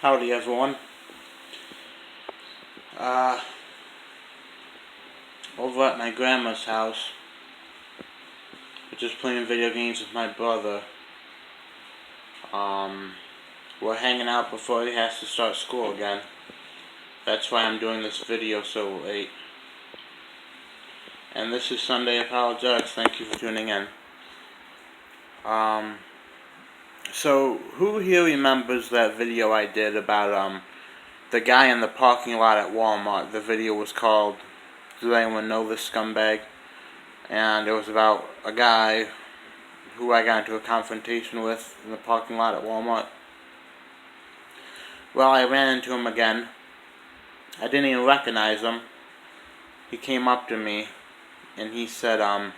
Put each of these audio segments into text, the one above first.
Howdy everyone. Over at my grandma's house, we're just playing video games with my brother. We're hanging out before he has to start school again. That's why I'm doing this video so late. And this is Sunday Apologetics. Thank you for tuning in. So who here remembers that video I did about the guy in the parking lot at Walmart? The video was called "Does Anyone Know This Scumbag?" And it was about a guy who I got into a confrontation with in the parking lot at Walmart. Well, I ran into him again. I didn't even recognize him. He came up to me and he said, I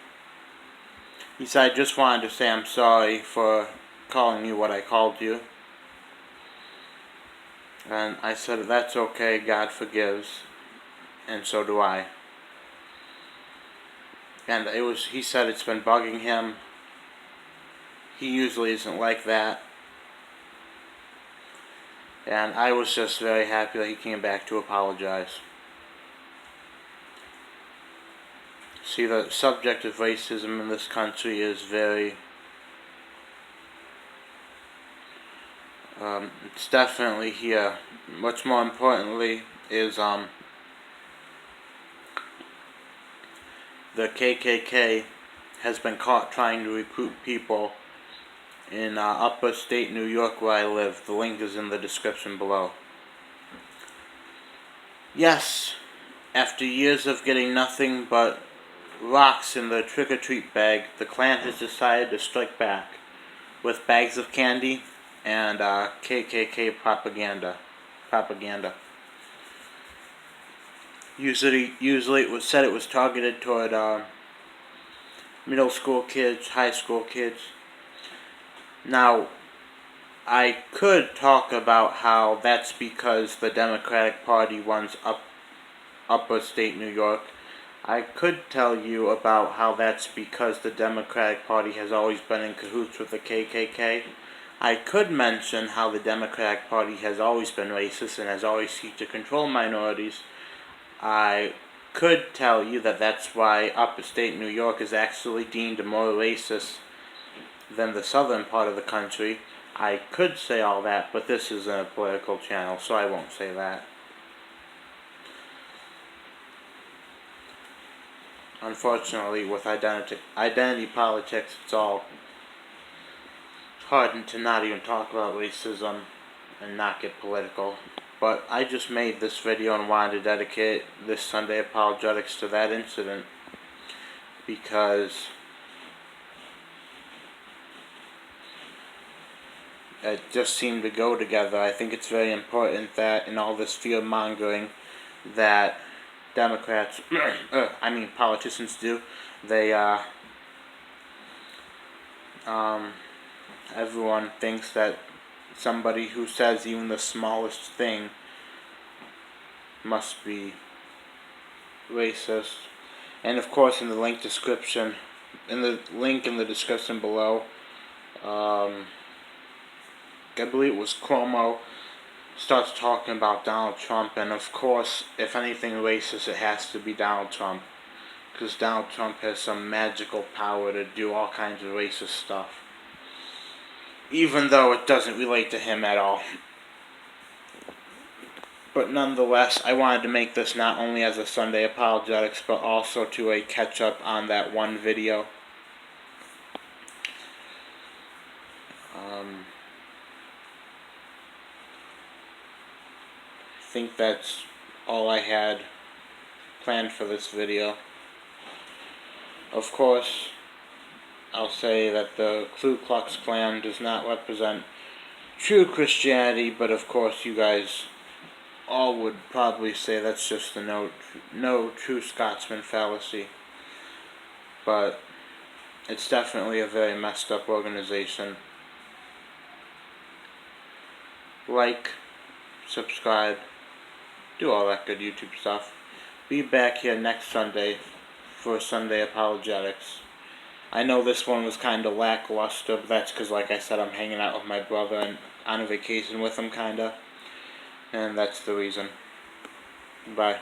just wanted to say I'm sorry for calling you what I called you. And I said, that's okay, God forgives, and so do I. And he said it's been bugging him. He usually isn't like that. And I was just very happy that he came back to apologize. See, the subject of racism in this country is very... it's definitely here. Much more importantly is the KKK has been caught trying to recruit people in upstate New York where I live. The link is in the description below. Yes, after years of getting nothing but rocks in the trick-or-treat bag, the Klan has decided to strike back with bags of candy and KKK propaganda. Usually it was said it was targeted toward middle school kids, high school kids. Now, I could talk about how that's because the Democratic Party runs upstate New York. I could tell you about how that's because the Democratic Party has always been in cahoots with the KKK. I could mention how the Democratic Party has always been racist and has always sought to control minorities. I could tell you that that's why upstate New York is actually deemed more racist than the southern part of the country. I could say all that, but this is a political channel, so I won't say that. Unfortunately, with identity politics, it's hard to not even talk about racism and not get political. But I just made this video and wanted to dedicate this Sunday Apologetics to that incident because it just seemed to go together. I think it's very important that in all this fear-mongering that Democrats, politicians do, they, everyone thinks that somebody who says even the smallest thing must be racist. And of course, in the link in the description below, I believe it was Cuomo starts talking about Donald Trump, and of course, if anything racist, it has to be Donald Trump, because Donald Trump has some magical power to do all kinds of racist stuff, even though it doesn't relate to him at all. But nonetheless, I wanted to make this not only as a Sunday Apologetics, but also to a catch-up on that one video. I think that's all I had planned for this video. Of course, I'll say that the Ku Klux Klan does not represent true Christianity, but of course you guys all would probably say that's just the no true Scotsman fallacy. But it's definitely a very messed up organization. Like, subscribe, do all that good YouTube stuff. Be back here next Sunday for Sunday Apologetics. I know this one was kind of lackluster, but that's because, like I said, I'm hanging out with my brother and on a vacation with him, kind of. and that's the reason. Bye.